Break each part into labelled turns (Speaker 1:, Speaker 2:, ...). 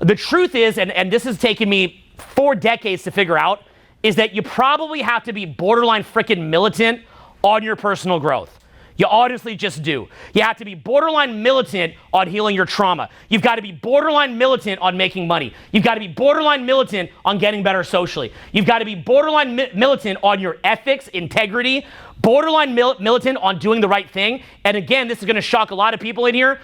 Speaker 1: The truth is, and this has taken me 4 decades to figure out, is that you probably have to be borderline freaking militant on your personal growth. You honestly just do. You have to be borderline militant on healing your trauma. You've got to be borderline militant on making money. You've got to be borderline militant on getting better socially. You've got to be borderline militant on your ethics, integrity, borderline militant on doing the right thing. And again, this is going to shock a lot of people in here,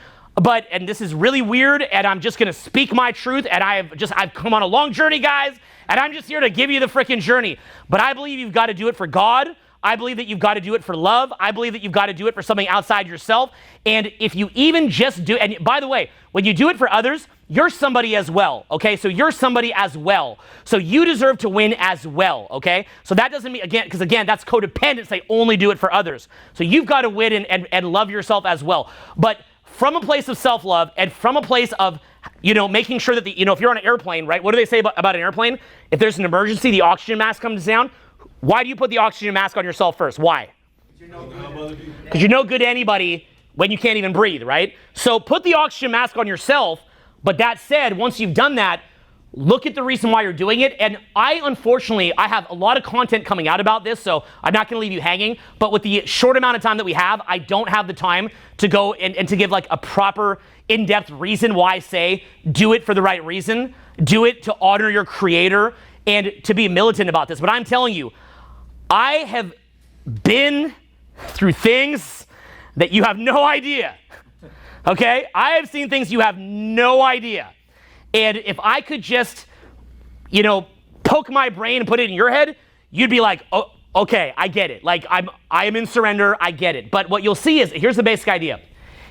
Speaker 1: and this is really weird, and I'm just going to speak my truth, and I've come on a long journey, guys, and I'm just here to give you the freaking journey. But I believe you've got to do it for God. I believe that you've got to do it for love. I believe that you've got to do it for something outside yourself. And if you even just do, and by the way, when you do it for others, you're somebody as well, okay? So you're somebody as well. So you deserve to win as well, okay? So that doesn't mean, again, because again, that's codependence. They only do it for others. So you've got to win and love yourself as well. But from a place of self-love and from a place of, making sure that if you're on an airplane, right? What do they say about an airplane? If there's an emergency, the oxygen mask comes down. Why do you put the oxygen mask on yourself first? Why? Because you're no good to anybody when you can't even breathe, right? So put the oxygen mask on yourself. But that said, once you've done that, look at the reason why you're doing it. And unfortunately, I have a lot of content coming out about this, so I'm not going to leave you hanging. But with the short amount of time that we have, I don't have the time to go and to give like a proper in-depth reason why I say do it for the right reason. Do it to honor your creator and to be militant about this. But I'm telling you, I have been through things that you have no idea, okay? I have seen things you have no idea. And if I could just, poke my brain and put it in your head, you'd be like, oh, okay, I get it. Like, I am in surrender, I get it. But what you'll see is, here's the basic idea.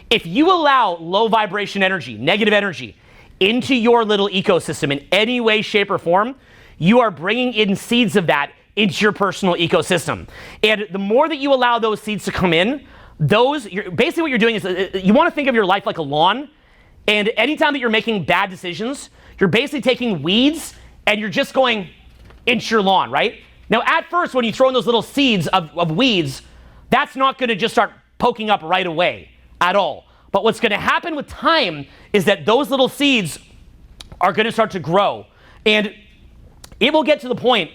Speaker 1: If you allow low vibration energy, negative energy, into your little ecosystem in any way, shape, or form, you are bringing in seeds of that into your personal ecosystem. And the more that you allow those seeds to come in, basically what you're doing is you want to think of your life like a lawn. And anytime that you're making bad decisions, you're basically taking weeds and you're just going into your lawn, right? Now, at first, when you throw in those little seeds of weeds, that's not going to just start poking up right away at all. But what's going to happen with time is that those little seeds are going to start to grow. And it will get to the point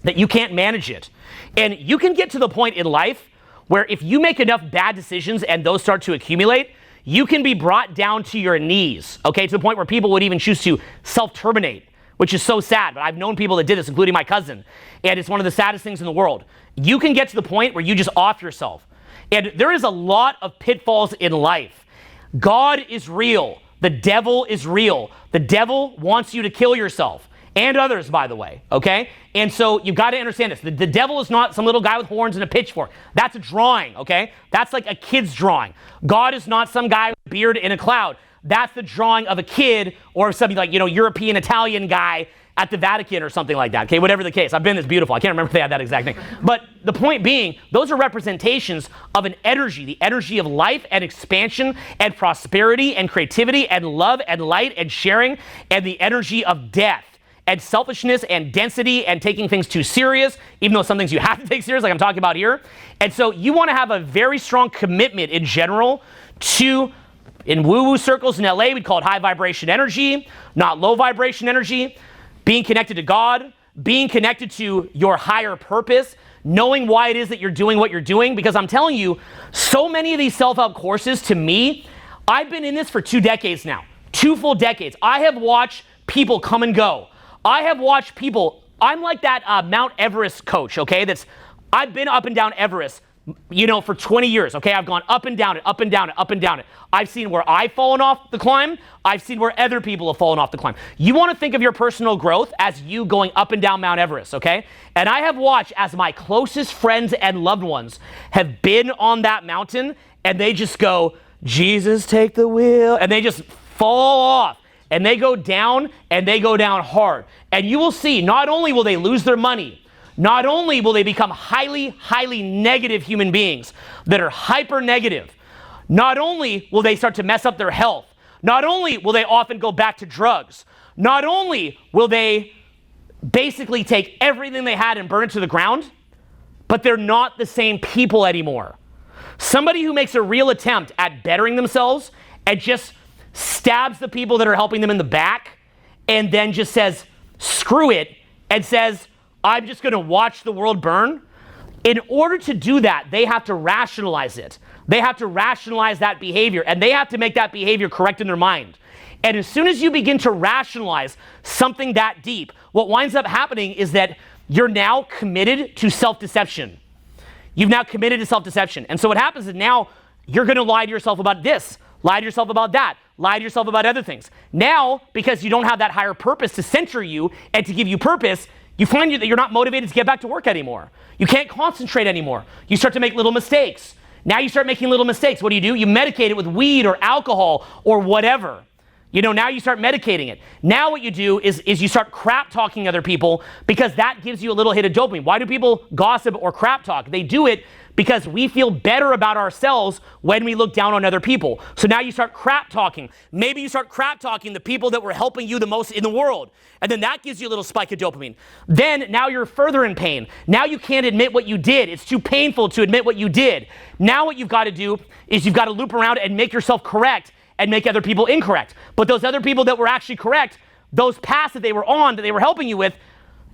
Speaker 1: that you can't manage it. And you can get to the point in life where if you make enough bad decisions and those start to accumulate, you can be brought down to your knees, okay, to the point where people would even choose to self-terminate, which is so sad. But I've known people that did this, including my cousin, and it's one of the saddest things in the world. You can get to the point where you just off yourself. And there is a lot of pitfalls in life. God is real. The devil is real. The devil wants you to kill yourself. And others, by the way, okay? And so you've got to understand this. The devil is not some little guy with horns and a pitchfork. That's a drawing, okay? That's like a kid's drawing. God is not some guy with a beard in a cloud. That's the drawing of a kid or something like, European, Italian guy at the Vatican or something like that, okay? Whatever the case. I've been this beautiful. I can't remember if they had that exact thing. But the point being, those are representations of an energy, the energy of life and expansion and prosperity and creativity and love and light and sharing, and the energy of death and selfishness and density and taking things too serious, even though some things you have to take serious, like I'm talking about here. And so you want to have a very strong commitment in general to, in woo-woo circles in LA, we'd call it high vibration energy, not low vibration energy, being connected to God, being connected to your higher purpose, knowing why it is that you're doing what you're doing. Because I'm telling you, so many of these self-help courses, to me, I've been in this for 2 decades now, 2 full decades. I have watched people come and go. I have watched people, I'm like that Mount Everest coach, okay? I've been up and down Everest, for 20 years, okay? I've gone up and down it, up and down it, up and down it. I've seen where I've fallen off the climb. I've seen where other people have fallen off the climb. You want to think of your personal growth as you going up and down Mount Everest, okay? And I have watched as my closest friends and loved ones have been on that mountain and they just go, Jesus, take the wheel, and they just fall off. And they go down, and they go down hard. And you will see, not only will they lose their money, not only will they become highly, highly negative human beings that are hyper negative, not only will they start to mess up their health, not only will they often go back to drugs, not only will they basically take everything they had and burn it to the ground, but they're not the same people anymore. Somebody who makes a real attempt at bettering themselves and just stabs the people that are helping them in the back and then just says, screw it, and says, I'm just gonna watch the world burn, in order to do that, they have to rationalize it. They have to rationalize that behavior, and they have to make that behavior correct in their mind. And as soon as you begin to rationalize something that deep, what winds up happening is that you're now committed to self-deception. You've now committed to self-deception. And so what happens is now you're going to lie to yourself about this, lie to yourself about that, lie to yourself about other things. Now, because you don't have that higher purpose to center you and to give you purpose, you find that you're not motivated to get back to work anymore. You can't concentrate anymore. You start to make little mistakes. Now you start making little mistakes. What do? You medicate it with weed or alcohol or whatever. Now you start medicating it. Now what you do is you start crap talking other people, because that gives you a little hit of dopamine. Why do people gossip or crap talk? They do it because we feel better about ourselves when we look down on other people. So now you start crap talking. Maybe you start crap talking the people that were helping you the most in the world. And then that gives you a little spike of dopamine. Then now you're further in pain. Now you can't admit what you did. It's too painful to admit what you did. Now what you've got to do is you've got to loop around and make yourself correct and make other people incorrect. But those other people that were actually correct, those paths that they were on, that they were helping you with,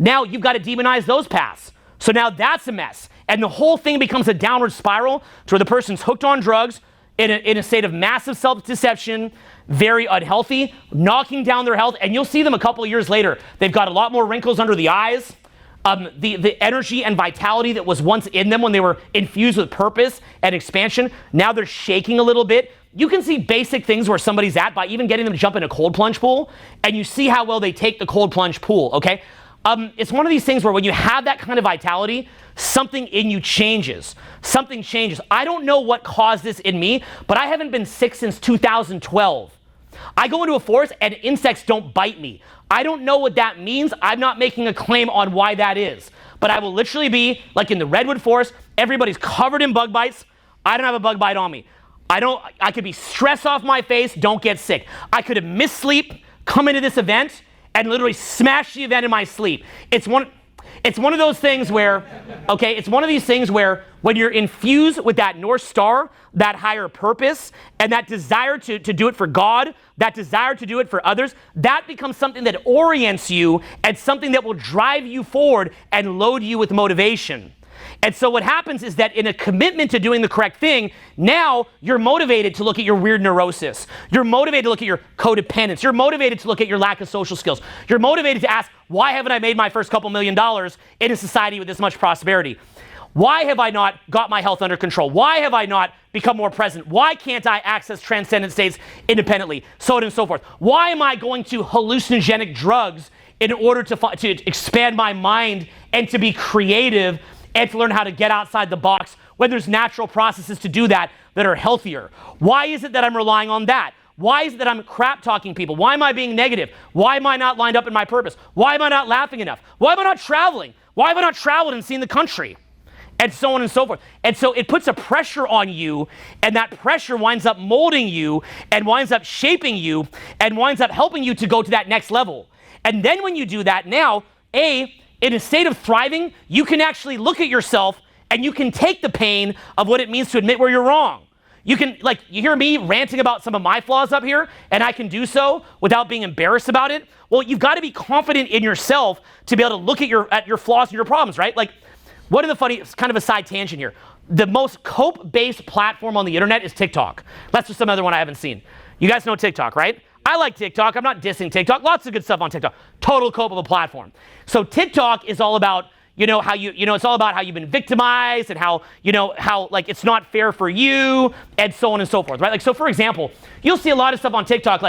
Speaker 1: now you've got to demonize those paths. So now that's a mess. And the whole thing becomes a downward spiral to where the person's hooked on drugs, in a state of massive self-deception, very unhealthy, knocking down their health. And you'll see them a couple of years later. They've got a lot more wrinkles under the eyes. The energy and vitality that was once in them when they were infused with purpose and expansion, now they're shaking a little bit. You can see basic things where somebody's at by even getting them to jump in a cold plunge pool, and you see how well they take the cold plunge pool, okay? It's one of these things where when you have that kind of vitality, something in you changes. Something changes. I don't know what caused this in me, but I haven't been sick since 2012. I go into a forest and insects don't bite me. I don't know what that means. I'm not making a claim on why that is. But I will literally be like in the redwood forest, everybody's covered in bug bites. I don't have a bug bite on me. I could be stressed off my face, don't get sick. I could have missed sleep, come into this event, and literally smash the event in my sleep. It's one of those things where, okay, it's one of these things where when you're infused with that North Star, that higher purpose, and that desire to do it for God, that desire to do it for others, that becomes something that orients you and something that will drive you forward and load you with motivation. And so what happens is that in a commitment to doing the correct thing, now you're motivated to look at your weird neurosis. You're motivated to look at your codependence. You're motivated to look at your lack of social skills. You're motivated to ask, why haven't I made my first couple $1 million in a society with this much prosperity? Why have I not got my health under control? Why have I not become more present? Why can't I access transcendent states independently? So on and so forth. Why am I going to hallucinogenic drugs in order to expand my mind and to be creative and to learn how to get outside the box when there's natural processes to do that are healthier? Why is it that I'm relying on that? Why is it that I'm crap talking people? Why am I being negative? Why am I not lined up in my purpose? Why am I not laughing enough? Why am I not traveling? Why have I not traveled and seen the country? And so on and so forth. And so it puts a pressure on you, and that pressure winds up molding you and winds up shaping you and winds up helping you to go to that next level. And then when you do that, now, in a state of thriving, you can actually look at yourself and you can take the pain of what it means to admit where you're wrong. You can, you hear me ranting about some of my flaws up here, and I can do so without being embarrassed about it. Well, you've got to be confident in yourself to be able to look at your flaws and your problems, right? One of the funny, kind of a side tangent here. The most cope-based platform on the internet is TikTok. That's just some other one I haven't seen. You guys know TikTok, right? I like TikTok. I'm not dissing TikTok. Lots of good stuff on TikTok. Total cope of a platform. So TikTok is all about, it's all about how you've been victimized and how it's not fair for you and so on and so forth, right? So for example, you'll see a lot of stuff on TikTok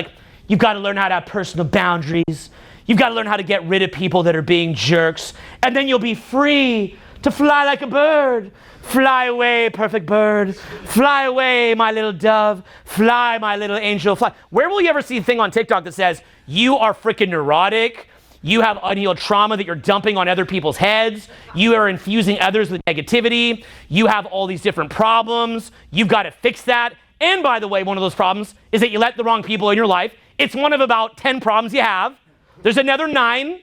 Speaker 1: you've got to learn how to have personal boundaries. You've got to learn how to get rid of people that are being jerks, and then you'll be free to fly like a bird. Fly away, perfect bird. Fly away, my little dove. Fly, my little angel, fly. Where will you ever see a thing on TikTok that says, you are freaking neurotic, you have unhealed trauma that you're dumping on other people's heads, you are infusing others with negativity, you have all these different problems, you've got to fix that. And by the way, one of those problems is that you let the wrong people in your life. It's one of about 10 problems you have. There's another 9.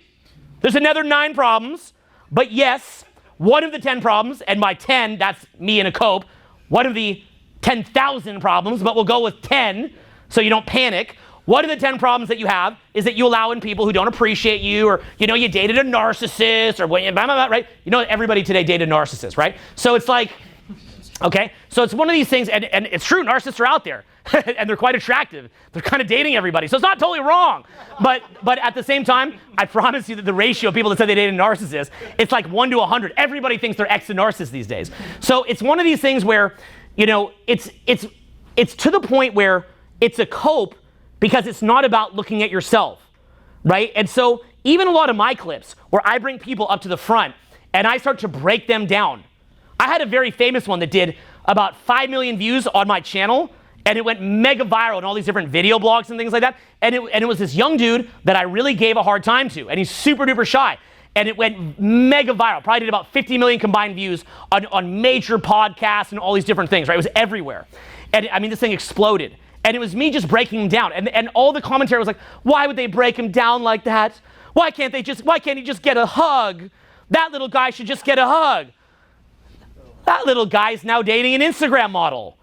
Speaker 1: There's another 9 problems. But yes, one of the 10 problems, and by 10, that's me in a cope, one of the 10,000 problems, but we'll go with 10 so you don't panic. One of the 10 problems that you have is that you allow in people who don't appreciate you, or, you dated a narcissist, or blah, blah, blah, right? Everybody today dated a narcissist, right? So it's like, okay, so it's one of these things, and it's true, narcissists are out there, and they're quite attractive. They're kind of dating everybody, so it's not totally wrong. But at the same time, I promise you that the ratio of people that say they dated a narcissist, it's like 1 to 100. Everybody thinks they're ex a narcissist these days. So it's one of these things where, it's to the point where it's a cope because it's not about looking at yourself, right? And so even a lot of my clips where I bring people up to the front and I start to break them down. I had a very famous one that did about 5 million views on my channel, and it went mega viral in all these different video blogs and things like that. And it was this young dude that I really gave a hard time to, and he's super duper shy. And it went mega viral. Probably did about 50 million combined views on major podcasts and all these different things, right? It was everywhere. And I mean, this thing exploded. And it was me just breaking him down. And all the commentary was like, why would they break him down like that? Why can't he just get a hug? That little guy should just get a hug. That little guy is now dating an Instagram model,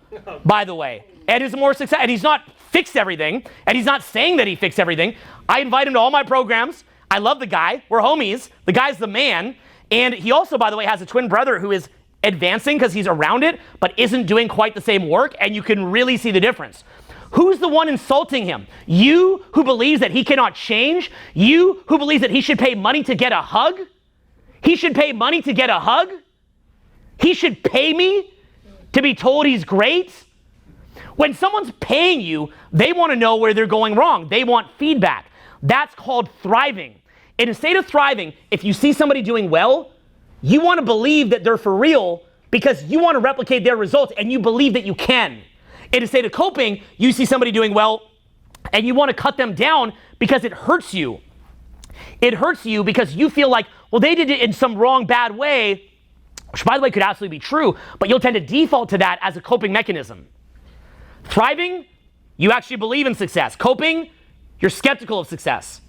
Speaker 1: by the way. And is more successful. And he's not fixed everything. And he's not saying that he fixed everything. I invite him to all my programs. I love the guy. We're homies. The guy's the man. And he also, by the way, has a twin brother who is advancing because he's around it, but isn't doing quite the same work. And you can really see the difference. Who's the one insulting him? You who believes that he cannot change? You who believes that he should pay money to get a hug? He should pay money to get a hug? He should pay me to be told he's great? When someone's paying you, they want to know where they're going wrong. They want feedback. That's called thriving. In a state of thriving, if you see somebody doing well, you want to believe that they're for real because you want to replicate their results and you believe that you can. In a state of coping, you see somebody doing well and you want to cut them down because it hurts you. It hurts you because you feel like, well, they did it in some wrong, bad way, which, by the way, could absolutely be true, but you'll tend to default to that as a coping mechanism. Thriving, you actually believe in success. Coping, you're skeptical of success.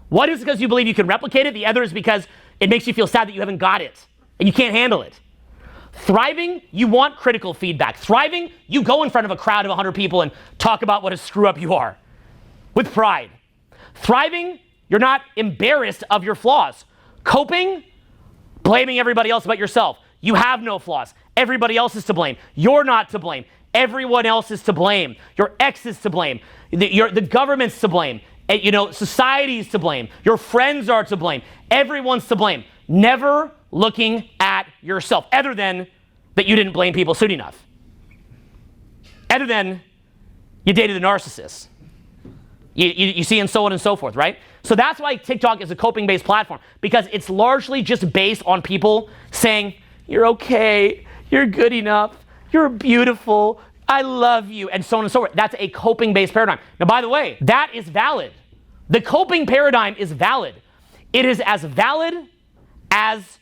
Speaker 1: One is because you believe you can replicate it. The other is because it makes you feel sad that you haven't got it and you can't handle it. Thriving, you want critical feedback. Thriving, you go in front of a crowd of 100 people and talk about what a screw up you are with pride. Thriving, you're not embarrassed of your flaws. Coping, blaming everybody else but yourself. You have no flaws. Everybody else is to blame. You're not to blame. Everyone else is to blame. Your ex is to blame. The government's to blame. Society's to blame. Your friends are to blame. Everyone's to blame. Never looking at yourself, other than that you didn't blame people soon enough. Other than you dated a narcissist. You see, and so on and so forth, right? So that's why TikTok is a coping-based platform, because it's largely just based on people saying, you're okay, you're good enough, you're beautiful, I love you, and so on and so forth. That's a coping-based paradigm. Now, by the way, that is valid. The coping paradigm is valid. It is as valid as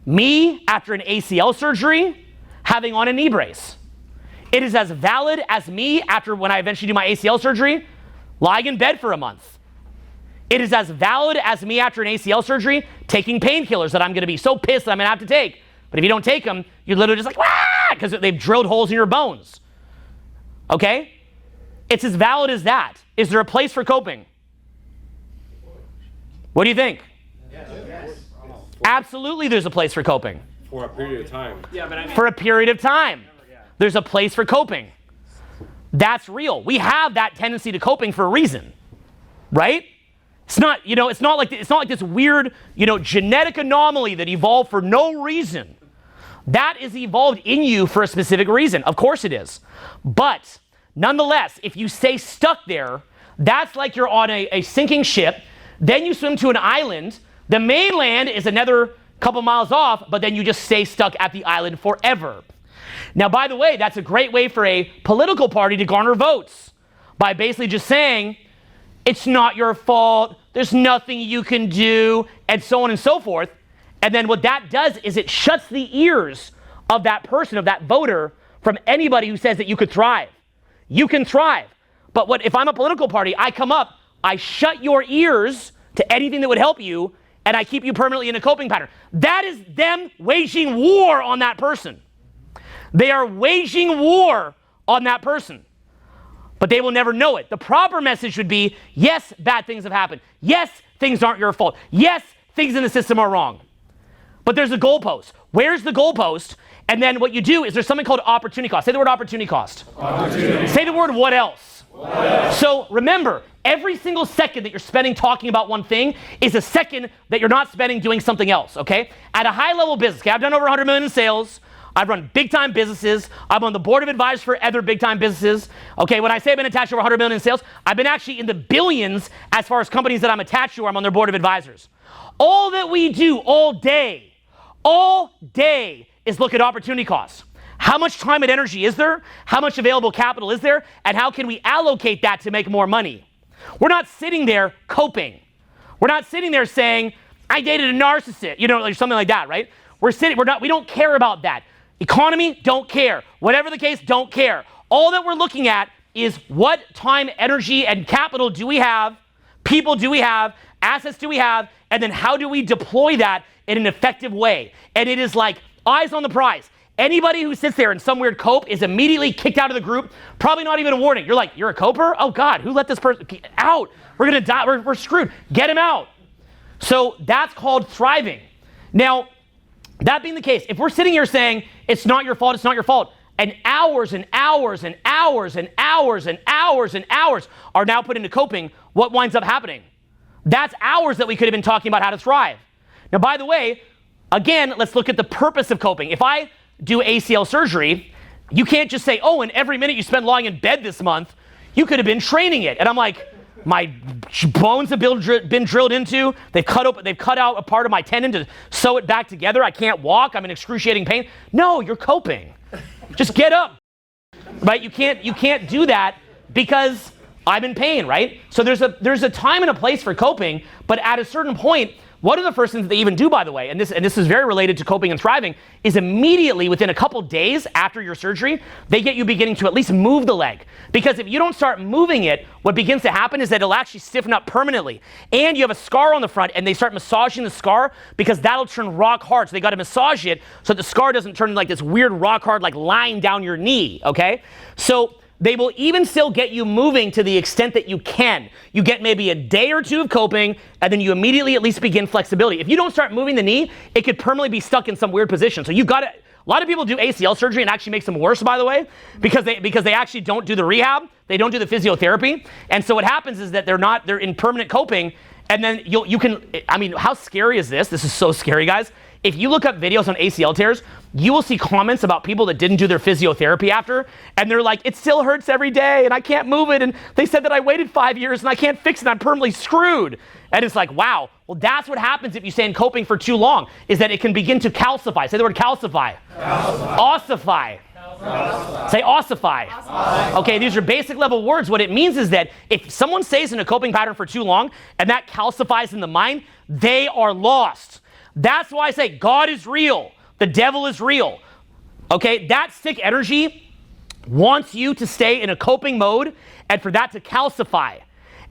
Speaker 1: me after an ACL surgery having on a knee brace. It is as valid as me after when I eventually do my ACL surgery lying in bed for a month. It is as valid as me after an ACL surgery taking painkillers that I'm going to be so pissed that I'm going to have to take. But if you don't take them, you're literally just like, ah, because they've drilled holes in your bones. Okay? It's as valid as that. Is there a place for coping? What do you think? Yes. Absolutely there's a place for coping.
Speaker 2: For a period of time.
Speaker 3: Yeah, but I mean,
Speaker 1: for a period of time. There's a place for coping. That's real. We have that tendency to coping for a reason. Right? It's not, it's not like this weird, genetic anomaly that evolved for no reason. That is evolved in you for a specific reason. Of course it is. But nonetheless, if you stay stuck there, that's like you're on a sinking ship. Then you swim to an island. The mainland is another couple miles off, but then you just stay stuck at the island forever. Now, by the way, that's a great way for a political party to garner votes by basically just saying, it's not your fault, there's nothing you can do, and so on and so forth. And then what that does is it shuts the ears of that person, of that voter, from anybody who says that you could thrive. You can thrive. But if I'm a political party, I come up, I shut your ears to anything that would help you, and I keep you permanently in a coping pattern. That is them waging war on that person. They are waging war on that person. but they will never know it. The proper message would be, yes, bad things have happened. Yes, things aren't your fault. Yes, things in the system are wrong. But there's a goalpost. Where's the goalpost? And then what you do is there's something called opportunity cost. Say the word opportunity cost. Opportunity. Say the word what else? What else? So remember, every single second that you're spending talking about one thing is a second that you're not spending doing something else, okay? At a high level business, okay, I've done over 100 million in sales. I've run big time businesses. I'm on the board of advisors for other big time businesses. Okay, when I say I've been attached to over 100 million in sales, I've been actually in the billions as far as companies that I'm attached to or I'm on their board of advisors. All that we do all day is look at opportunity costs. How much time and energy is there? How much available capital is there? And how can we allocate that to make more money? We're not sitting there coping. We're not sitting there saying, I dated a narcissist, or something like that, right? We don't care about that. Economy, don't care. Whatever the case, don't care. All that we're looking at is what time, energy, and capital do we have, people do we have, assets do we have, and then how do we deploy that in an effective way? And it is like eyes on the prize. Anybody who sits there in some weird cope is immediately kicked out of the group, probably not even a warning. You're like, you're a coper? Oh God, who let this person out? We're gonna die, we're screwed. Get him out. So that's called thriving. Now, that being the case, if we're sitting here saying, it's not your fault, and hours and hours and hours and hours and hours and hours are now put into coping, what winds up happening? That's hours that we could have been talking about how to thrive. Now, by the way, again, let's look at the purpose of coping. If I do ACL surgery, you can't just say, oh, and every minute you spend lying in bed this month, you could have been training it. And I'm like, my bones have been drilled into. They've cut out a part of my tendon to sew it back together. I can't walk. I'm in excruciating pain. No, you're coping. Just get up, right? You can't do that because I'm in pain, right? So there's a time and a place for coping, but at a certain point, one of the first things that they even do, by the way, and this is very related to coping and thriving, is immediately within a couple days after your surgery, they get you beginning to at least move the leg. Because if you don't start moving it, what begins to happen is that it'll actually stiffen up permanently. And you have a scar on the front, and they start massaging the scar because that'll turn rock hard. So they got to massage it so that the scar doesn't turn like this weird rock hard like line down your knee, okay? So they will even still get you moving to the extent that you can. You get maybe a day or two of coping, and then you immediately at least begin flexibility. If you don't start moving the knee, it could permanently be stuck in some weird position. So you've got to, a lot of people do ACL surgery and actually makes them worse, by the way, because they actually don't do the rehab. They don't do the physiotherapy. And so what happens is that they're in permanent coping, and then how scary is this? This is so scary, guys. If you look up videos on ACL tears, you will see comments about people that didn't do their physiotherapy after, and they're like, it still hurts every day, and I can't move it, and they said that I waited 5 years, and I can't fix it, I'm permanently screwed. And it's like, wow, well, that's what happens if you stay in coping for too long, is that it can begin to calcify. Say the word calcify. Ossify. Say ossify. Okay, these are basic level words. What it means is that if someone stays in a coping pattern for too long, and that calcifies in the mind, they are lost. That's why I say God is real. The devil is real. Okay, that sick energy wants you to stay in a coping mode and for that to calcify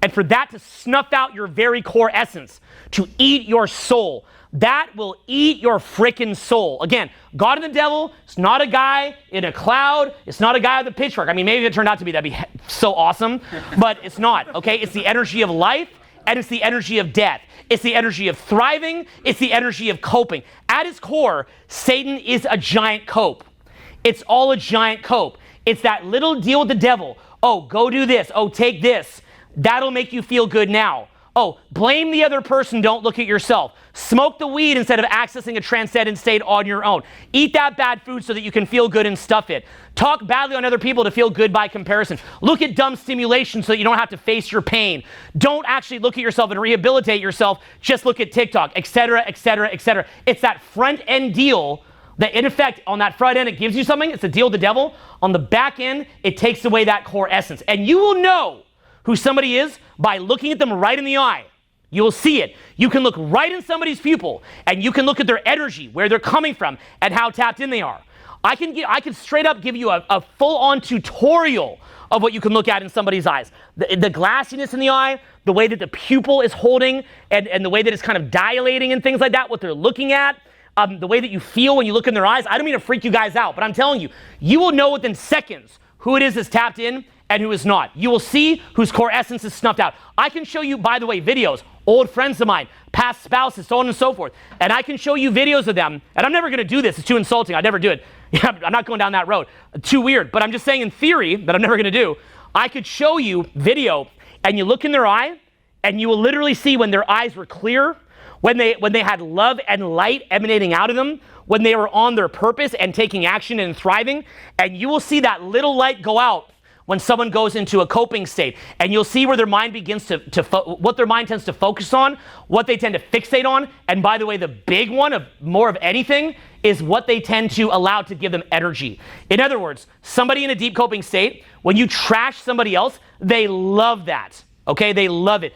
Speaker 1: and for that to snuff out your very core essence, to eat your soul. That will eat your frickin' soul. Again, God and the devil, it's not a guy in a cloud. It's not a guy with a pitchfork. I mean, maybe if it turned out to be, that'd be so awesome, but it's not, okay? It's the energy of life and it's the energy of death. It's the energy of thriving. It's the energy of coping. At its core, Satan is a giant cope. It's all a giant cope. It's that little deal with the devil. Oh, go do this. Oh, take this. That'll make you feel good now. Oh, blame the other person. Don't look at yourself. Smoke the weed instead of accessing a transcendent state on your own. Eat that bad food so that you can feel good and stuff it. Talk badly on other people to feel good by comparison. Look at dumb stimulation so that you don't have to face your pain. Don't actually look at yourself and rehabilitate yourself. Just look at TikTok, etc., etc., etc. It's that front end deal that, in effect, on that front end, it gives you something. It's a deal with the devil. On the back end, it takes away that core essence. And you will know who somebody is by looking at them right in the eye. You will see it. You can look right in somebody's pupil, and you can look at their energy, where they're coming from, and how tapped in they are. I can straight up give you a full-on tutorial of what you can look at in somebody's eyes. The glassiness in the eye, the way that the pupil is holding, and the way that it's kind of dilating and things like that, what they're looking at, the way that you feel when you look in their eyes. I don't mean to freak you guys out, but I'm telling you, you will know within seconds who it is that's tapped in and who is not. You will see whose core essence is snuffed out. I can show you, by the way, videos, old friends of mine, past spouses, so on and so forth. And I can show you videos of them, and I'm never going to do this. It's too insulting. I'd never do it. I'm not going down that road. Too weird. But I'm just saying in theory that I'm never going to do. I could show you video, and you look in their eye, and you will literally see when their eyes were clear, when they had love and light emanating out of them, when they were on their purpose and taking action and thriving, and you will see that little light go out when someone goes into a coping state, and you'll see where their mind begins what their mind tends to focus on, what they tend to fixate on, and by the way, the big one of more of anything is what they tend to allow to give them energy. In other words, somebody in a deep coping state, when you trash somebody else, they love that, okay? They love it.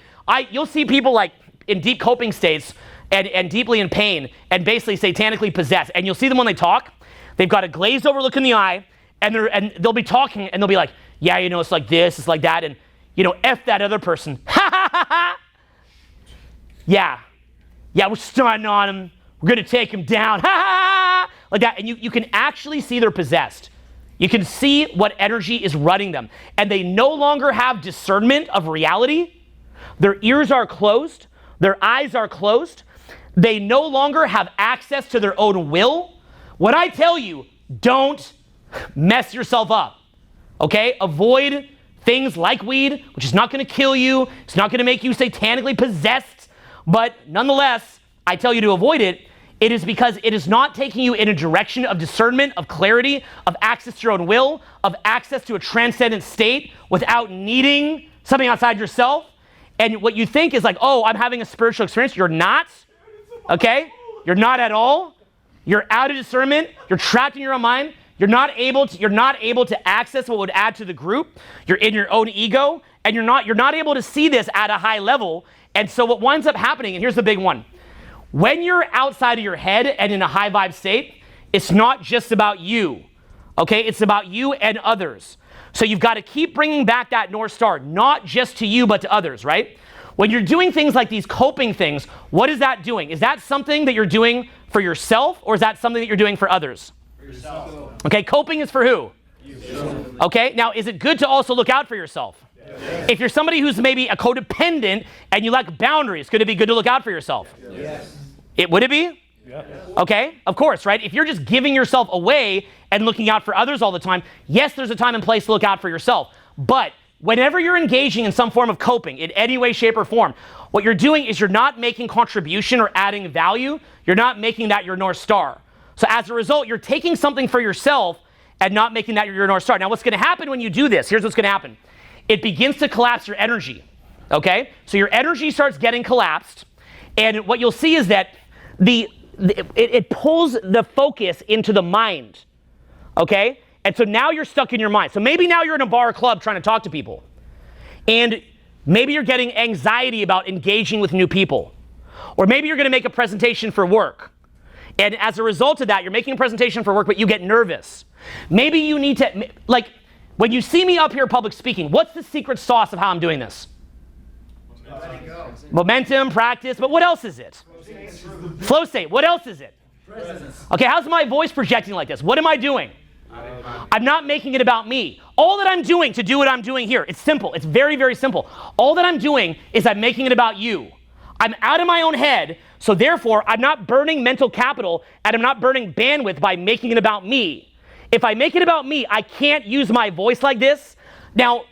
Speaker 1: You'll see people like in deep coping states and deeply in pain and basically satanically possessed, and you'll see them when they talk, they've got a glazed over look in the eye, and they'll be talking, and they'll be like, yeah, you know, it's like this, it's like that, and, you know, F that other person. Ha ha ha ha! Yeah, we're starting on him. We're going to take him down. Ha ha ha! Like that, and you can actually see they're possessed. You can see what energy is running them, and they no longer have discernment of reality. Their ears are closed. Their eyes are closed. They no longer have access to their own will. When I tell you, don't mess yourself up. Okay, avoid things like weed, which is not going to kill you. It's not going to make you satanically possessed. But nonetheless, I tell you to avoid it. It is because it is not taking you in a direction of discernment, of clarity, of access to your own will, of access to a transcendent state without needing something outside yourself. And what you think is like, oh, I'm having a spiritual experience. You're not. Okay? You're not at all. You're out of discernment. You're trapped in your own mind. You're not able to access what would add to the group. You're in your own ego, and you're not able to see this at a high level. And so what winds up happening, and here's the big one. When you're outside of your head and in a high vibe state, it's not just about you. Okay? It's about you and others. So you've got to keep bringing back that North Star, not just to you, but to others, right? When you're doing things like these coping things, what is that doing? Is that something that you're doing for yourself, or is that something that you're doing for others? For yourself. Okay, coping is for who? You. Okay, now is it good to also look out for yourself? Yes. If you're somebody who's maybe a codependent and you lack boundaries, could it be good to look out for yourself? Yes. Would it be? Yeah. Okay, of course, right? If you're just giving yourself away and looking out for others all the time, yes, there's a time and place to look out for yourself. But whenever you're engaging in some form of coping, in any way, shape, or form, what you're doing is you're not making contribution or adding value. You're not making that your North Star. So as a result, you're taking something for yourself and not making that your North Star. Now, what's going to happen when you do this? Here's what's going to happen. It begins to collapse your energy, okay? So your energy starts getting collapsed, and what you'll see is that it pulls the focus into the mind, okay? And so now you're stuck in your mind. So maybe now you're in a bar or club trying to talk to people, and maybe you're getting anxiety about engaging with new people, or maybe you're going to make a presentation for work. And as a result of that, you're making a presentation for work, but you get nervous. Maybe you need to, like, when you see me up here public speaking, what's the secret sauce of how I'm doing this? Momentum, practice, but what else is it? Flow state. What else is it? Presence. Okay, how's my voice projecting like this? What am I doing? I'm not making it about me. All that I'm doing to do what I'm doing here, it's simple. It's very, very simple. All that I'm doing is I'm making it about you. I'm out of my own head, so therefore I'm not burning mental capital and I'm not burning bandwidth by making it about me. If I make it about me, I can't use my voice like this. Now,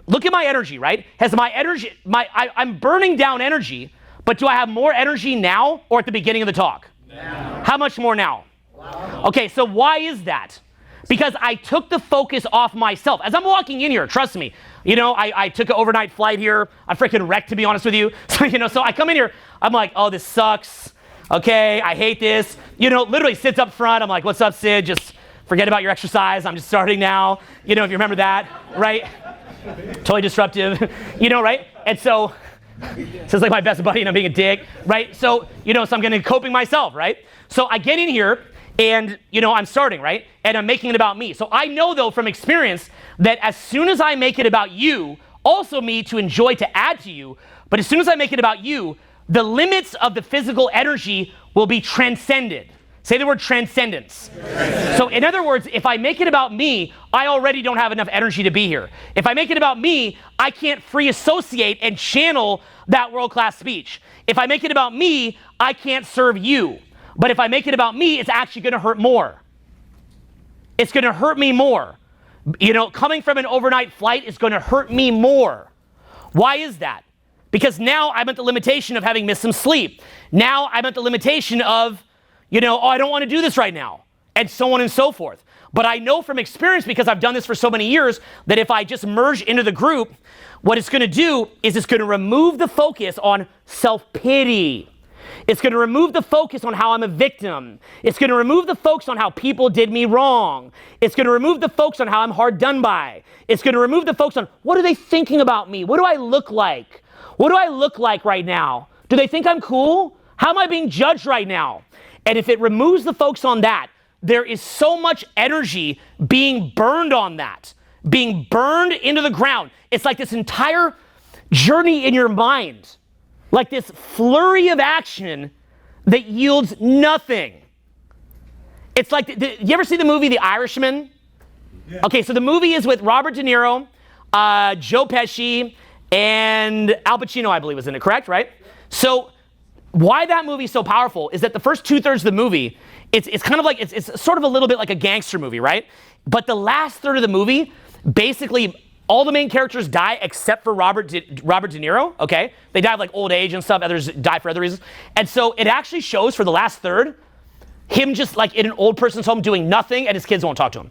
Speaker 1: look at my energy, right? Has my energy, I'm burning down energy, but do I have more energy now or at the beginning of the talk? Now. How much more now? Wow. Okay, so why is that? Because I took the focus off myself. As I'm walking in here, trust me, you know, I took an overnight flight here. I'm freaking wrecked, to be honest with you. So, so I come in here, I'm like, oh, this sucks. Okay, I hate this. Literally sits up front. I'm like, what's up, Sid? Just forget about your exercise. I'm just starting now. If you remember that, right? Totally disruptive, right? And so it's like my best buddy and I'm being a dick, right? So, so I'm going to coping myself, right? So I get in here and, I'm starting, right? And I'm making it about me. So I know, though, from experience that as soon as I make it about you, also me to enjoy, to add to you, but as soon as I make it about you, the limits of the physical energy will be transcended. Say the word transcendence. So in other words, if I make it about me, I already don't have enough energy to be here. If I make it about me, I can't free associate and channel that world-class speech. If I make it about me, I can't serve you. But if I make it about me, it's actually going to hurt more. It's going to hurt me more. You know, coming from an overnight flight is going to hurt me more. Why is that? Because now I'm at the limitation of having missed some sleep. Now I'm at the limitation of, you know, oh, I don't want to do this right now, and so on and so forth. But I know from experience, because I've done this for so many years, that if I just merge into the group, what it's going to do is it's going to remove the focus on self-pity. It's going to remove the focus on how I'm a victim. It's going to remove the focus on how people did me wrong. It's going to remove the focus on how I'm hard done by. It's going to remove the focus on what are they thinking about me? What do I look like? What do I look like right now? Do they think I'm cool? How am I being judged right now? And if it removes the focus on that, there is so much energy being burned on that, being burned into the ground. It's like this entire journey in your mind, like this flurry of action that yields nothing. It's like, you ever see the movie The Irishman? Yeah. Okay, so the movie is with Robert De Niro, Joe Pesci, and Al Pacino, I believe, was in it, correct, right? So why that movie is so powerful is that the first 2/3 of the movie, it's kind of like, it's sort of a little bit like a gangster movie, right? But the last third of the movie, basically all the main characters die except for Robert De Niro, okay? They die of like old age and stuff, others die for other reasons. And so it actually shows for the last third, him just like in an old person's home doing nothing and his kids won't talk to him.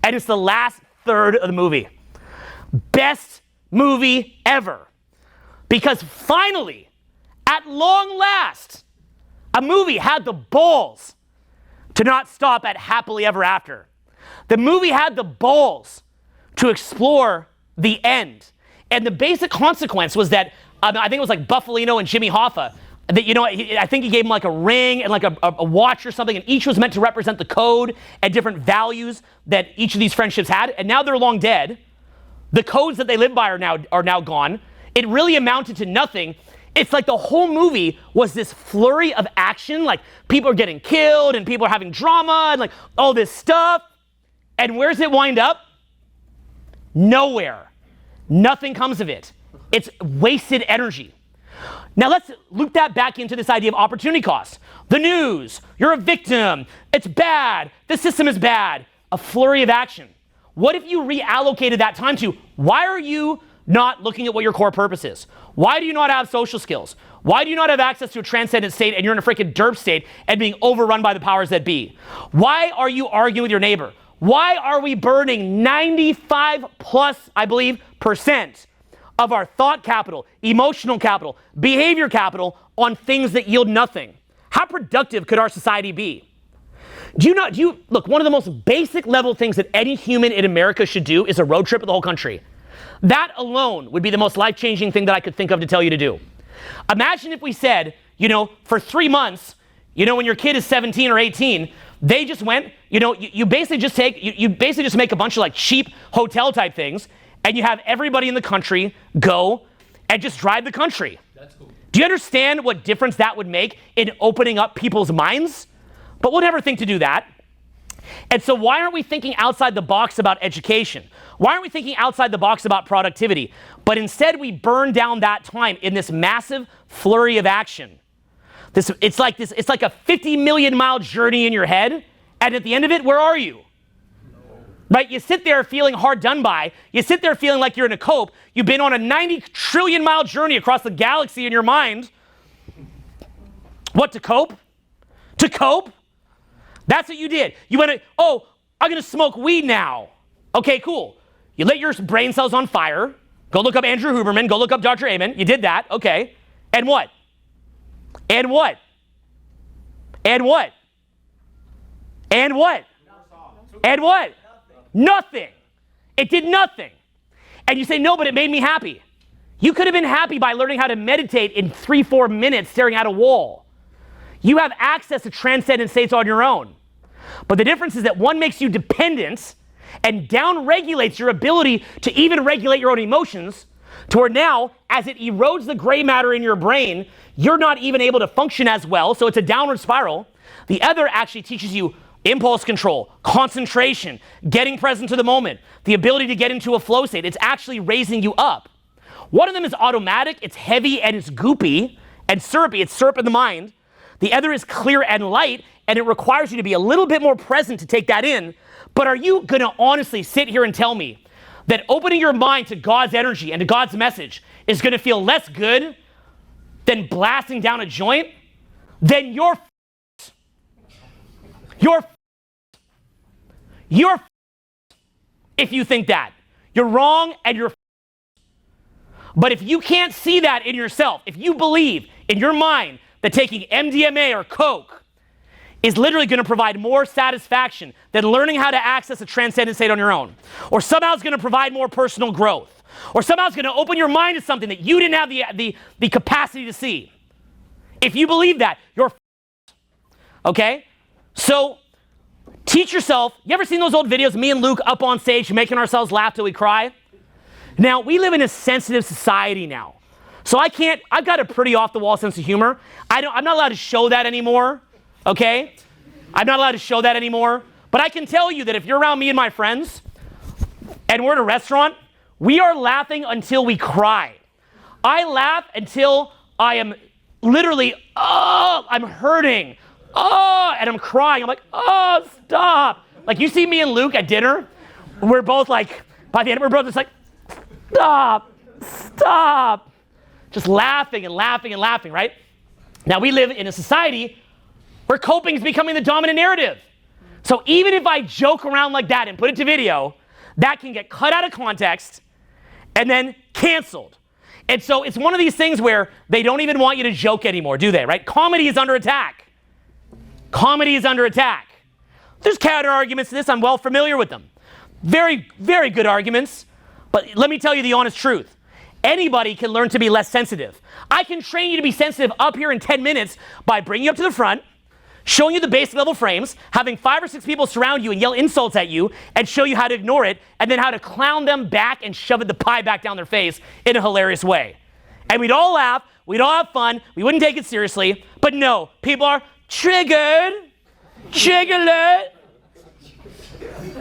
Speaker 1: And it's the last third of the movie. Best movie ever. Because finally, at long last, a movie had the balls to not stop at happily ever after. The movie had the balls to explore the end. And the basic consequence was that, I think it was like Buffalino and Jimmy Hoffa, that, you know, I think he gave him like a ring and like a watch or something, and each was meant to represent the code and different values that each of these friendships had. And now they're long dead. The codes that they live by are now gone. It really amounted to nothing. It's like the whole movie was this flurry of action, like people are getting killed and people are having drama and like all this stuff. And where's it wind up? Nowhere. Nothing comes of it. It's wasted energy. Now let's loop that back into this idea of opportunity cost. The news, you're a victim, it's bad, the system is bad. A flurry of action. What if you reallocated that time to, why are you not looking at what your core purpose is? Why do you not have social skills? Why do you not have access to a transcendent state and you're in a freaking derp state and being overrun by the powers that be? Why are you arguing with your neighbor? Why are we burning 95 plus, I believe, % of our thought capital, emotional capital, behavior capital on things that yield nothing? How productive could our society be? Look, one of the most basic level things that any human in America should do is a road trip of the whole country. That alone would be the most life-changing thing that I could think of to tell you to do. Imagine if we said, you know, for 3 months, you know, when your kid is 17 or 18, they just went, you know, you basically just make a bunch of like cheap hotel type things, and you have everybody in the country go and just drive the country. That's cool. Do you understand what difference that would make in opening up people's minds? But we'll never think to do that. And so why aren't we thinking outside the box about education? Why aren't we thinking outside the box about productivity? But instead we burn down that time in this massive flurry of action. It's like a 50 million mile journey in your head, and at the end of it, where are you? Right? You sit there feeling hard done by. You sit there feeling like you're in a cope. You've been on a 90 trillion mile journey across the galaxy in your mind. What, to cope? To cope? That's what you did. You went, oh, I'm going to smoke weed now. Okay, cool. You lit your brain cells on fire. Go look up Andrew Huberman. Go look up Dr. Amen. You did that. Okay. And what? And what? And what? And what? And what? Nothing. It did nothing. And you say, no, but it made me happy. You could have been happy by learning how to meditate in 3-4 minutes staring at a wall. You have access to transcendent states on your own. But the difference is that one makes you dependent and down-regulates your ability to even regulate your own emotions, to where now, as it erodes the gray matter in your brain, you're not even able to function as well, so it's a downward spiral. The other actually teaches you impulse control, concentration, getting present to the moment, the ability to get into a flow state. It's actually raising you up. One of them is automatic, it's heavy and it's goopy and syrupy, it's syrup in the mind. The other is clear and light, and it requires you to be a little bit more present to take that in. But are you gonna honestly sit here and tell me that opening your mind to God's energy and to God's message is gonna feel less good than blasting down a joint? Then you're if you think that. You're wrong and you're But if you can't see that in yourself, if you believe in your mind that taking MDMA or Coke is literally going to provide more satisfaction than learning how to access a transcendent state on your own, or somehow it's going to provide more personal growth, or somehow it's going to open your mind to something that you didn't have the capacity to see. If you believe that, you're okay? So teach yourself. You ever seen those old videos, me and Luke up on stage making ourselves laugh till we cry? Now, we live in a sensitive society now. So I've got a pretty off-the-wall sense of humor. I'm not allowed to show that anymore, okay? I'm not allowed to show that anymore. But I can tell you that if you're around me and my friends, and we're at a restaurant, we are laughing until we cry. I laugh until I am literally, I'm hurting, and I'm crying. I'm like, stop. Like, you see me and Luke at dinner, we're both like, by the end, we're both just like, stop. Just laughing and laughing and laughing, right? Now, we live in a society where coping is becoming the dominant narrative. So even if I joke around like that and put it to video, that can get cut out of context and then canceled. And so it's one of these things where they don't even want you to joke anymore, do they, right? Comedy is under attack. Comedy is under attack. There's counter arguments to this. I'm well familiar with them. Very, very good arguments. But let me tell you the honest truth. Anybody can learn to be less sensitive. I can train you to be sensitive up here in 10 minutes by bringing you up to the front, showing you the basic level frames, having 5 or 6 people surround you and yell insults at you and show you how to ignore it, and then how to clown them back and shove the pie back down their face in a hilarious way. And we'd all laugh, we'd all have fun, we wouldn't take it seriously, but no, people are triggered.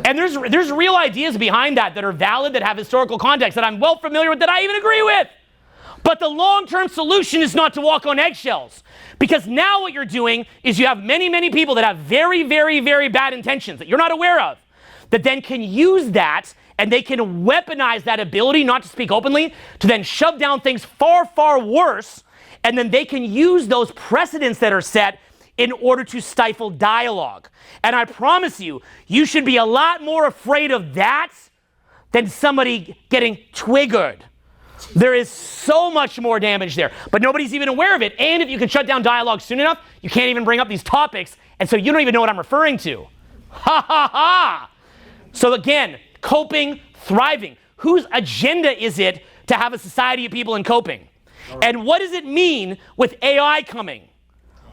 Speaker 1: And there's real ideas behind that are valid, that have historical context, that I'm well familiar with, that I even agree with. But the long-term solution is not to walk on eggshells. Because now what you're doing is you have many, many people that have very, very, very bad intentions that you're not aware of, that then can use that, and they can weaponize that ability not to speak openly, to then shove down things far, far worse, and then they can use those precedents that are set in order to stifle dialogue. And I promise you, you should be a lot more afraid of that than somebody getting triggered. There is so much more damage there, but nobody's even aware of it. And if you can shut down dialogue soon enough, you can't even bring up these topics, and so you don't even know what I'm referring to. Ha ha ha! So again, coping, thriving. Whose agenda is it to have a society of people in coping? Right. And what does it mean with AI coming?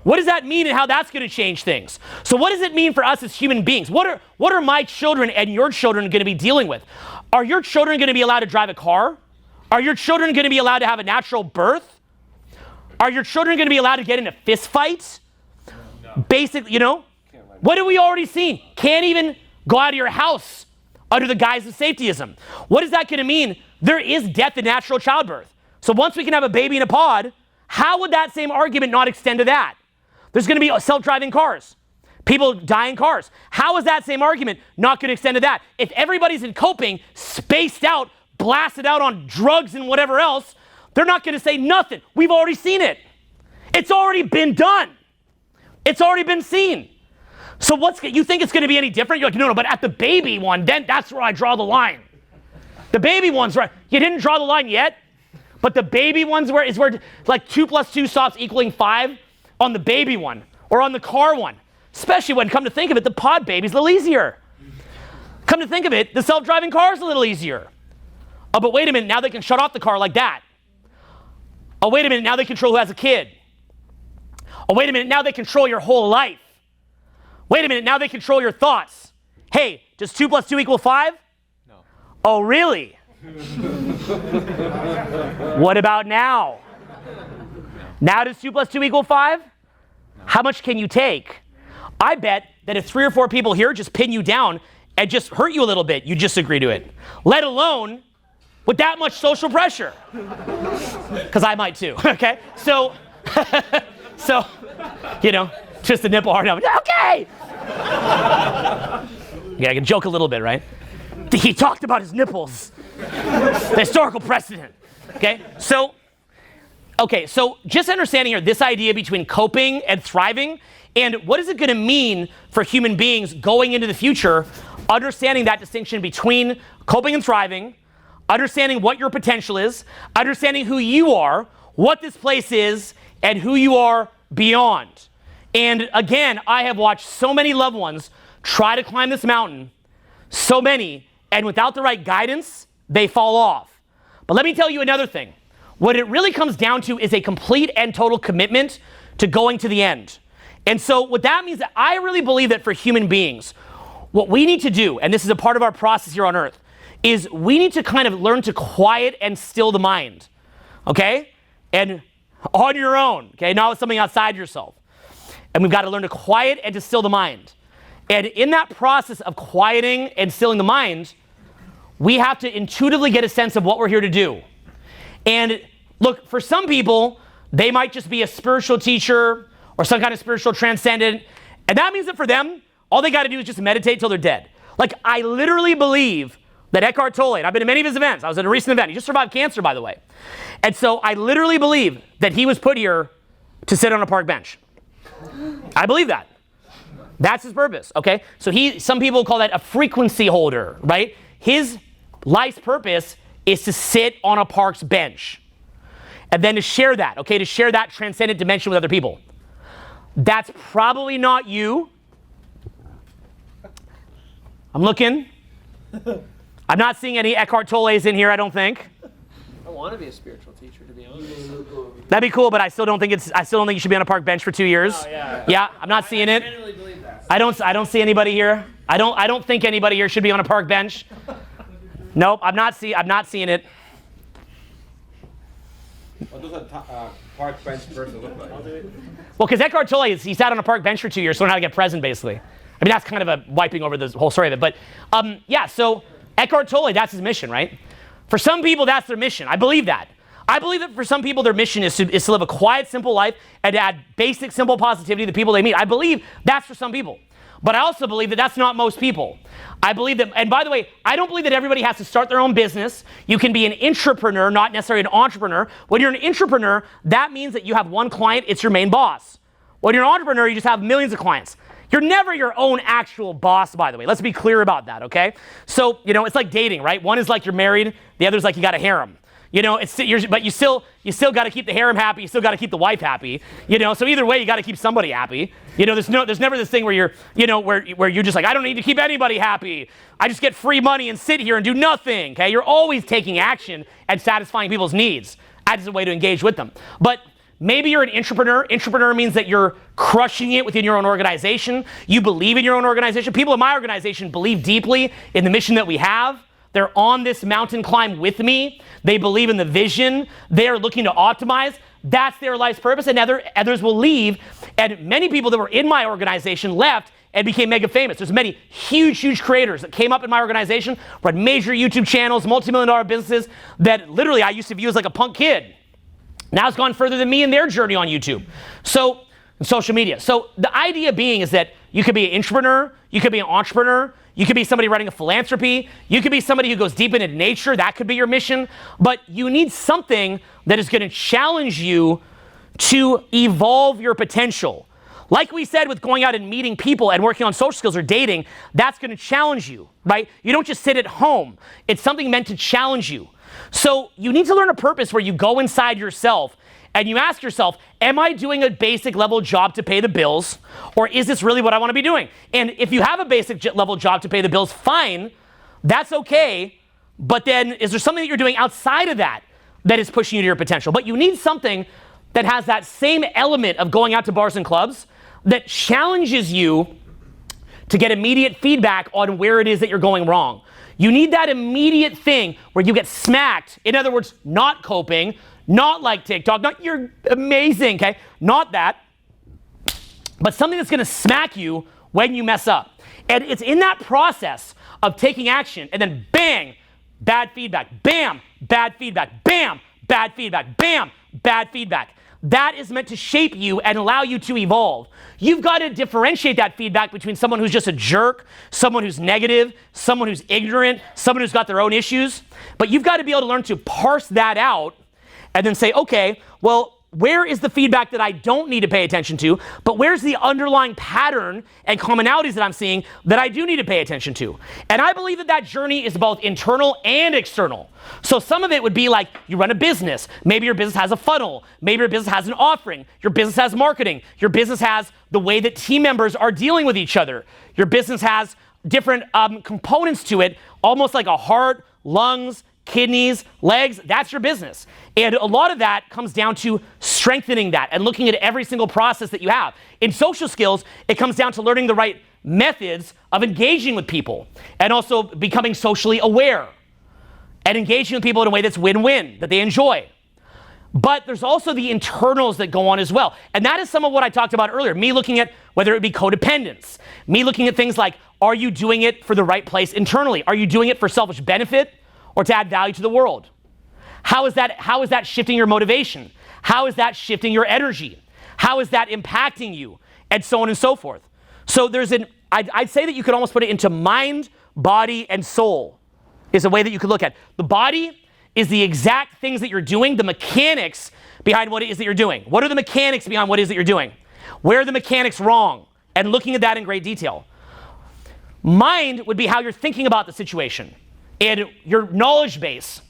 Speaker 1: What does that mean and how that's going to change things? So what does it mean for us as human beings? What are my children and your children going to be dealing with? Are your children going to be allowed to drive a car? Are your children going to be allowed to have a natural birth? Are your children going to be allowed to get into fist fights? No. Basically, what have we already seen? Can't even go out of your house under the guise of safetyism. What is that going to mean? There is death in natural childbirth. So once we can have a baby in a pod, how would that same argument not extend to that? There's going to be self-driving cars. People die in cars. How is that same argument not going to extend to that? If everybody's in coping, spaced out, blasted out on drugs and whatever else, they're not going to say nothing. We've already seen it. It's already been done. It's already been seen. So you think it's going to be any different? You're like, no, but at the baby one, then that's where I draw the line. The baby one's right. You didn't draw the line yet, but the baby one's where like 2 + 2 stops equaling 5 on the baby one or on the car one. Especially when, come to think of it, the pod baby's a little easier. Come to think of it, the self-driving car's a little easier. Oh, but wait a minute, now they can shut off the car like that. Oh, wait a minute, now they control who has a kid. Oh, wait a minute, now they control your whole life. Wait a minute, now they control your thoughts. Hey, does 2 + 2 = 5? No. Oh, really? What about now? Now does 2 + 2 = 5? No. How much can you take? I bet that if 3 or 4 people here just pin you down and just hurt you a little bit, you just agree to it. Let alone with that much social pressure. Because I might too, okay? So, just the nipple hard enough. Okay! Yeah, I can joke a little bit, right? He talked about his nipples. The historical precedent, okay? So just understanding here this idea between coping and thriving, and what is it gonna mean for human beings going into the future, understanding that distinction between coping and thriving, understanding what your potential is, understanding who you are, what this place is, and who you are beyond. And again, I have watched so many loved ones try to climb this mountain, so many, and without the right guidance, they fall off. But let me tell you another thing. What it really comes down to is a complete and total commitment to going to the end. And so what that means, that I really believe that for human beings, what we need to do, and this is a part of our process here on earth, is we need to kind of learn to quiet and still the mind, okay? And on your own, okay? Not with something outside yourself. And we've got to learn to quiet and to still the mind. And in that process of quieting and stilling the mind, we have to intuitively get a sense of what we're here to do. And look, for some people, they might just be a spiritual teacher or some kind of spiritual transcendent. And that means that for them, all they got to do is just meditate till they're dead. Like, I literally believe that Eckhart Tolle, and I've been to many of his events. I was at a recent event. He just survived cancer, by the way. And so I literally believe that he was put here to sit on a park bench. I believe that. That's his purpose, okay? So some people call that a frequency holder, right? His life's purpose is to sit on a park's bench and then to share that, okay? To share that transcendent dimension with other people. That's probably not you. I'm looking. I'm not seeing any Eckhart Tolles in here, I don't think.
Speaker 2: I want to be a spiritual teacher, to be honest.
Speaker 1: That'd be cool, but I still don't think you should be on a park bench for 2 years.
Speaker 2: Oh, yeah.
Speaker 1: Yeah, I'm not seeing it.
Speaker 2: I genuinely believe that.
Speaker 1: I don't see anybody here. I don't think anybody here should be on a park bench. Nope, I'm not seeing it.
Speaker 3: What does a park bench person look like?
Speaker 1: Well, because Eckhart Tolle, he sat on a park bench for 2 years, so learn how to get present, basically. I mean, that's kind of a wiping over the whole story of it. But yeah, so Eckhart Tolle, that's his mission, right? For some people, that's their mission. I believe that. I believe that for some people, their mission is to live a quiet, simple life and to add basic, simple positivity to the people they meet. I believe that's for some people. But I also believe that that's not most people. I believe that, and by the way, I don't believe that everybody has to start their own business. You can be an intrapreneur, not necessarily an entrepreneur. When you're an intrapreneur, that means that you have one client, it's your main boss. When you're an entrepreneur, you just have millions of clients. You're never your own actual boss, by the way. Let's be clear about that, okay? So, it's like dating, right? One is like you're married, the other is like you got a harem. But you still got to keep the harem happy. You still got to keep the wife happy. So either way, you got to keep somebody happy. There's never this thing where where you're just like, I don't need to keep anybody happy. I just get free money and sit here and do nothing. Okay, you're always taking action and satisfying people's needs as a way to engage with them. But maybe you're an intrapreneur. Intrapreneur means that you're crushing it within your own organization. You believe in your own organization. People in my organization believe deeply in the mission that we have. They're on this mountain climb with me. They believe in the vision. They're looking to optimize. That's their life's purpose, and others will leave. And many people that were in my organization left and became mega famous. There's many huge creators that came up in my organization, run major YouTube channels, multi-million-dollar businesses that literally I used to view as like a punk kid. Now it's gone further than me in their journey on YouTube. So, social media. So the idea being is that you could be an intrapreneur, you could be an entrepreneur, you could be somebody running a philanthropy. You could be somebody who goes deep into nature. That could be your mission. But you need something that is going to challenge you to evolve your potential. Like we said with going out and meeting people and working on social skills or dating, that's going to challenge you, right? You don't just sit at home. It's something meant to challenge you. So you need to learn a purpose where you go inside yourself and you ask yourself, am I doing a basic level job to pay the bills? Or is this really what I want to be doing? And if you have a basic level job to pay the bills, fine, that's okay. But then is there something that you're doing outside of that that is pushing you to your potential? But you need something that has that same element of going out to bars and clubs that challenges you to get immediate feedback on where it is that you're going wrong. You need that immediate thing where you get smacked. In other words, not coping, not like TikTok, not you're amazing, okay? Not that. but something that's gonna smack you when you mess up. And it's in that process of taking action and then bang, bad feedback, bam, bad feedback, bam, bad feedback, bam, bad feedback. That is meant to shape you and allow you to evolve. You've got to differentiate that feedback between someone who's just a jerk, someone who's negative, someone who's ignorant, someone who's got their own issues. But you've got to be able to learn to parse that out and then say, okay, well, where is the feedback that I don't need to pay attention to, but where's the underlying pattern and commonalities that I'm seeing that I do need to pay attention to? And I believe that that journey is both internal and external. So some of it would be like you run a business. Maybe your business has a funnel. Maybe your business has an offering. Your business has marketing. Your business has the way that team members are dealing with each other. Your business has different components to it, almost like a heart, lungs, kidneys, legs. That's your business. And a lot of that comes down to strengthening that and looking at every single process that you have. In social skills, it comes down to learning the right methods of engaging with people and also becoming socially aware and engaging with people in a way that's win-win, that they enjoy. But there's also the internals that go on as well. And that is some of what I talked about earlier. Me looking at whether it be codependence. Me looking at things like, are you doing it for the right place internally? Are you doing it for selfish benefit or to add value to the world? How is that shifting your motivation? How is that shifting your energy? How is that impacting you? And so on and so forth. So I'd say that you could almost put it into mind, body, and soul is a way that you could look at. The body is the exact things that you're doing, the mechanics behind what it is that you're doing. What are the mechanics behind what it is that you're doing? Where are the mechanics wrong? And looking at that in great detail. Mind would be how you're thinking about the situation and your knowledge base.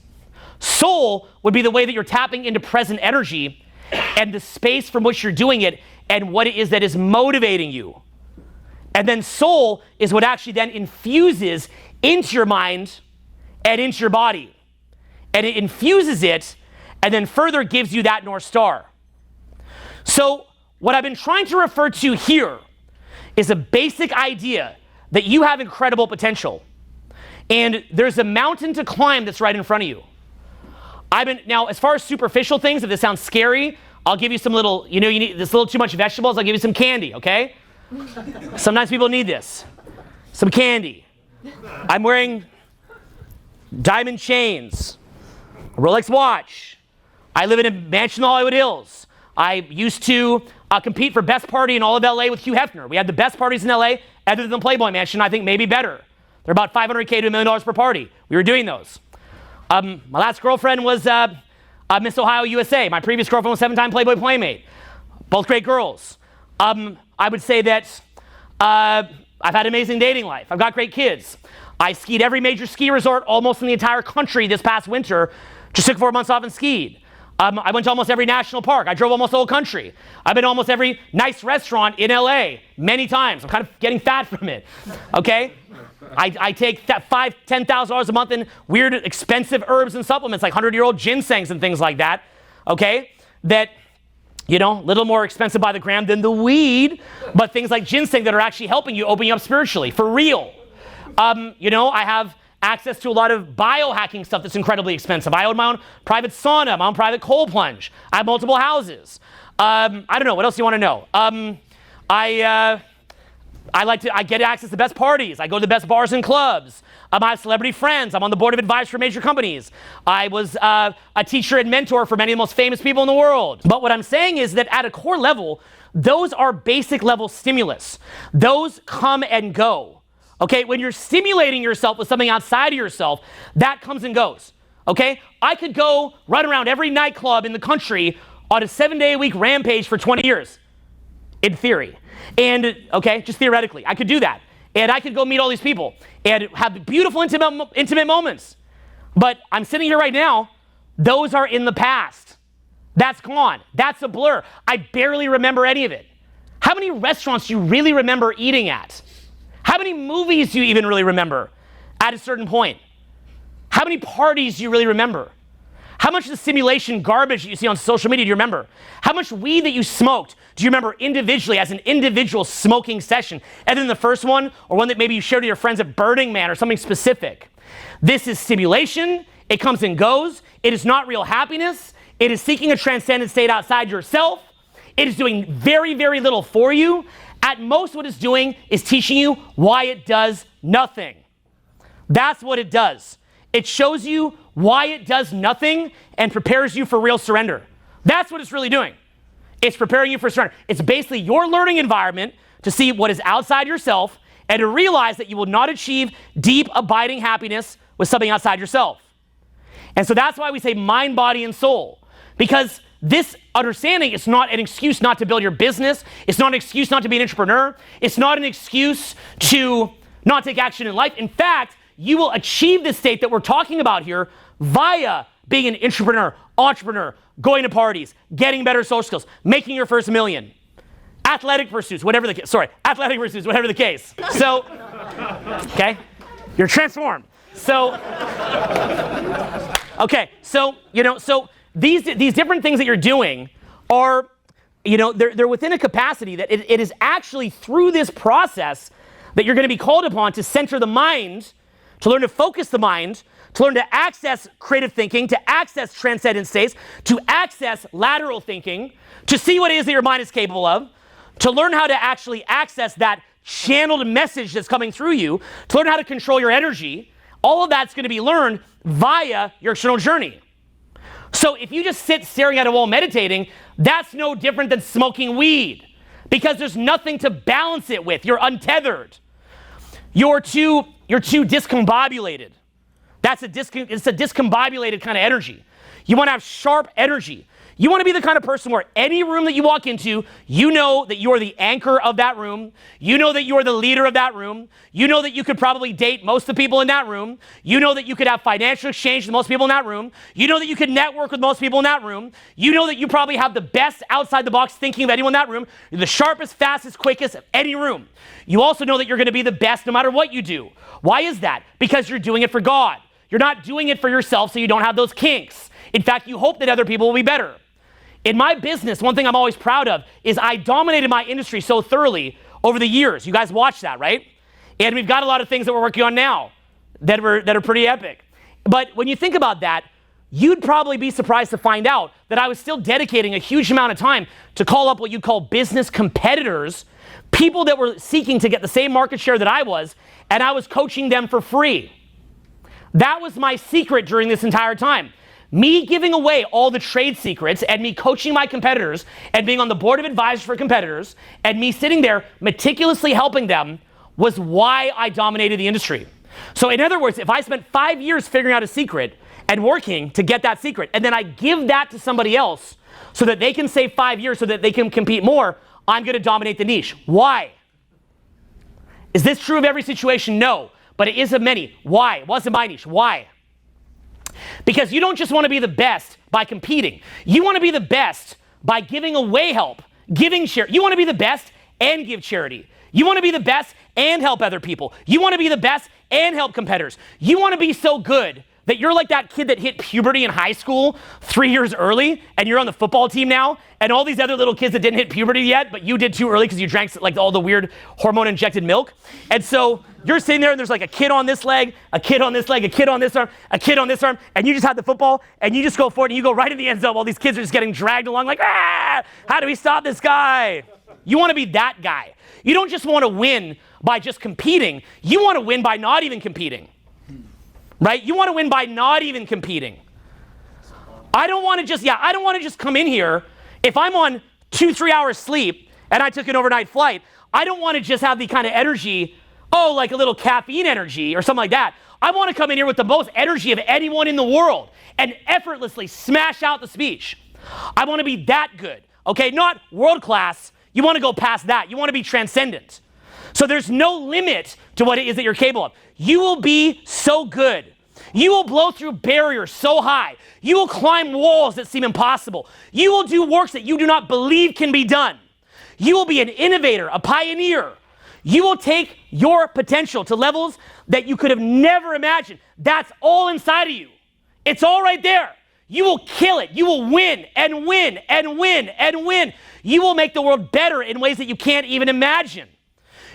Speaker 1: Soul would be the way that you're tapping into present energy and the space from which you're doing it and what it is that is motivating you. And then soul is what actually then infuses into your mind and into your body. And it infuses it and then further gives you that North Star. So what I've been trying to refer to here is a basic idea that you have incredible potential. And there's a mountain to climb that's right in front of you. Now, as far as superficial things, if this sounds scary, I'll give you some little, you need this little too much vegetables, I'll give you some candy, okay? Sometimes people need this. Some candy. I'm wearing diamond chains, a Rolex watch. I live in a mansion in the Hollywood Hills. I used to compete for best party in all of LA with Hugh Hefner. We had the best parties in LA, other than the Playboy Mansion, I think maybe better. They're about $500K to $1 million per party. We were doing those. My last girlfriend was Miss Ohio USA. My previous girlfriend was 7-time Playboy Playmate. Both great girls. I would say that I've had an amazing dating life. I've got great kids. I skied every major ski resort almost in the entire country this past winter. Just took 4 months off and skied. I went to almost every national park. I drove almost the whole country. I've been to almost every nice restaurant in LA many times. I'm kind of getting fat from it, okay? I take $5,000, $10,000 a month in weird, expensive herbs and supplements like 100-year-old ginsengs and things like that, okay? That, little more expensive by the gram than the weed, but things like ginseng that are actually helping you, open you up spiritually, for real. I have access to a lot of biohacking stuff that's incredibly expensive. I own my own private sauna, my own private cold plunge. I have multiple houses. I don't know, what else do you want to know? I get access to the best parties. I go to the best bars and clubs. I have celebrity friends. I'm on the board of advisors for major companies. I was a teacher and mentor for many of the most famous people in the world. But what I'm saying is that at a core level, those are basic level stimulus. Those come and go. Okay, when you're stimulating yourself with something outside of yourself, that comes and goes. Okay, I could go run around every nightclub in the country on a 7-day-a-week rampage for 20 years, in theory. And, okay, just theoretically, I could do that. And I could go meet all these people and have beautiful, intimate moments. But I'm sitting here right now, those are in the past. That's gone. That's a blur. I barely remember any of it. How many restaurants do you really remember eating at? How many movies do you even really remember at a certain point? How many parties do you really remember? How much of the simulation garbage that you see on social media do you remember? How much weed that you smoked do you remember individually as an individual smoking session, other than the first one or one that maybe you shared with your friends at Burning Man or something specific? This is stimulation. It comes and goes. It is not real happiness. It is seeking a transcendent state outside yourself. It is doing very, very little for you. At most, what it's doing is teaching you why it does nothing. That's what it does. It shows you why it does nothing and prepares you for real surrender. That's what it's really doing. It's preparing you for surrender. It's basically your learning environment to see what is outside yourself and to realize that you will not achieve deep, abiding happiness with something outside yourself. And so that's why we say mind, body, and soul. Because this understanding is not an excuse not to build your business. It's not an excuse not to be an entrepreneur. It's not an excuse to not take action in life. In fact, you will achieve this state that we're talking about here via being an entrepreneur, going to parties, getting better social skills, making your first million. Athletic pursuits, whatever the case. So, okay, you're transformed. So, okay, so, so these different things that you're doing are, they're within a capacity that it is actually through this process that you're going to be called upon to center the mind, to learn to focus the mind, to learn to access creative thinking, to access transcendent states, to access lateral thinking, to see what it is that your mind is capable of, to learn how to actually access that channeled message that's coming through you, to learn how to control your energy. All of that's going to be learned via your external journey. So if you just sit staring at a wall meditating, that's no different than smoking weed because there's nothing to balance it with. You're untethered. You're too discombobulated. It's a discombobulated kind of energy. You want to have sharp energy. You want to be the kind of person where any room that you walk into, you know that you are the anchor of that room. You know that you are the leader of that room. You know that you could probably date most of the people in that room. You know that you could have financial exchange with most people in that room. You know that you could network with most people in that room. You know that you probably have the best outside the box thinking of anyone in that room. You're the sharpest, fastest, quickest of any room. You also know that you're going to be the best no matter what you do. Why is that? Because you're doing it for God. You're not doing it for yourself so you don't have those kinks. In fact, you hope that other people will be better. In my business, one thing I'm always proud of is I dominated my industry so thoroughly over the years. You guys watch that, right? And we've got a lot of things that we're working on now that are pretty epic. But when you think about that, you'd probably be surprised to find out that I was still dedicating a huge amount of time to call up what you call business competitors, people that were seeking to get the same market share that I was, and I was coaching them for free. That was my secret during this entire time. Me giving away all the trade secrets and me coaching my competitors and being on the board of advisors for competitors and me sitting there meticulously helping them was why I dominated the industry. So in other words, if I spent 5 years figuring out a secret and working to get that secret, and then I give that to somebody else so that they can save 5 years so that they can compete more, I'm going to dominate the niche. Why? Is this true of every situation? No. But it is of many. Why? It wasn't my niche. Why? Because you don't just want to be the best by competing. You want to be the best by giving away help, giving charity. You want to be the best and give charity. You want to be the best and help other people. You want to be the best and help competitors. You want to be so good that you're like that kid that hit puberty in high school 3 years early and you're on the football team now, and all these other little kids that didn't hit puberty yet, but you did too early because you drank like all the weird hormone-injected milk. And so you're sitting there and there's like a kid on this leg, a kid on this leg, a kid on this arm, a kid on this arm, and you just have the football and you just go forward and you go right in the end zone while these kids are just getting dragged along like, how do we stop this guy? You want to be that guy. You don't just want to win by just competing. You want to win by not even competing. Right? You want to win by not even competing. I don't want to just come in here. If I'm on 2-3 hours sleep and I took an overnight flight, I don't want to just have the kind of energy, like a little caffeine energy or something like that. I want to come in here with the most energy of anyone in the world and effortlessly smash out the speech. I want to be that good, okay? Not world class. You want to go past that. You want to be transcendent. So there's no limit to what it is that you're capable of. You will be so good. You will blow through barriers so high. You will climb walls that seem impossible. You will do works that you do not believe can be done. You will be an innovator, a pioneer. You will take your potential to levels that you could have never imagined. That's all inside of you. It's all right there. You will kill it. You will win and win and win and win. You will make the world better in ways that you can't even imagine.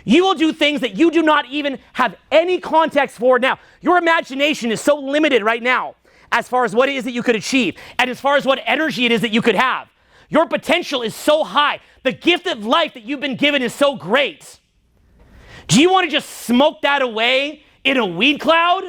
Speaker 1: You will do things that you do not even have any context for now. Your imagination is so limited right now as far as what it is that you could achieve and as far as what energy it is that you could have. Your potential is so high. The gift of life that you've been given is so great. Do you want to just smoke that away in a weed cloud?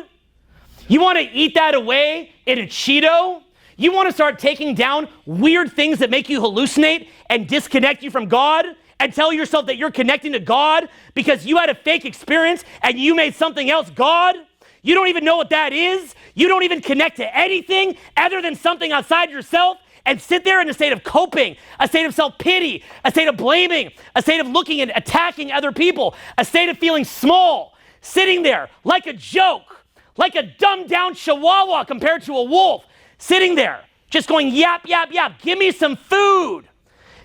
Speaker 1: You want to eat that away in a Cheeto? You want to start taking down weird things that make you hallucinate and disconnect you from God and tell yourself that you're connecting to God because you had a fake experience and you made something else God? You don't even know what that is. You don't even connect to anything other than something outside yourself and sit there in a state of coping, a state of self-pity, a state of blaming, a state of looking and attacking other people, a state of feeling small, sitting there like a joke, like a dumbed-down chihuahua compared to a wolf, sitting there just going yap, yap, yap. Give me some food.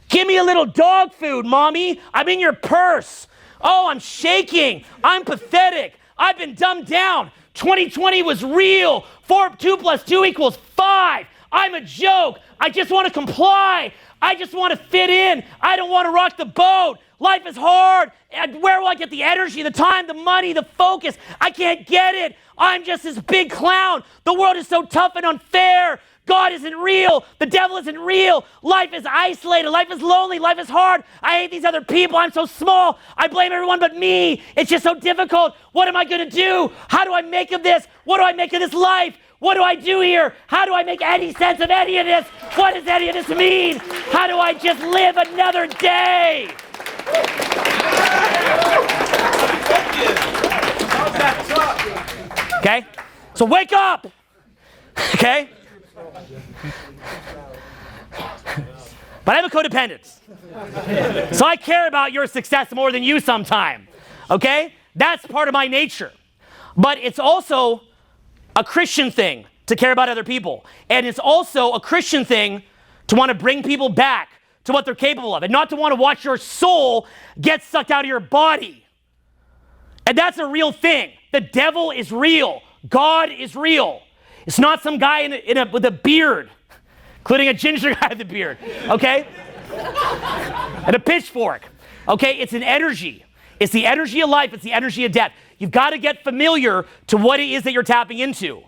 Speaker 1: Give me a little dog food, mommy. I'm in your purse. Oh, I'm shaking. I'm pathetic. I've been dumbed down. 2020 was real. 2 + 2 = 5. I'm a joke. I just want to comply. I just want to fit in. I don't want to rock the boat. Life is hard. And where will I get the energy, the time, the money, the focus? I can't get it. I'm just this big clown. The world is so tough and unfair. God isn't real. The devil isn't real. Life is isolated. Life is lonely. Life is hard. I hate these other people. I'm so small. I blame everyone but me. It's just so difficult. What am I going to do? How do I make of this? What do I make of this life? What do I do here? How do I make any sense of any of this? What does any of this mean? How do I just live another day? Okay? So wake up. Okay? But I have a codependence. So I care about your success more than you sometime. Okay? That's part of my nature. But it's also a Christian thing to care about other people. And it's also a Christian thing to want to bring people back to what they're capable of and not to want to watch your soul get sucked out of your body. And that's a real thing. The devil is real. God is real. It's not some guy with a beard, including a ginger guy with a beard, okay? And a pitchfork, okay? It's an energy. It's the energy of life. It's the energy of death. You've got to get familiar to what it is that you're tapping into.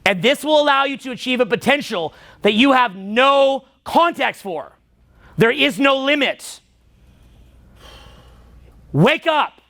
Speaker 1: And this will allow you to achieve a potential that you have no context for. There is no limit. Wake up.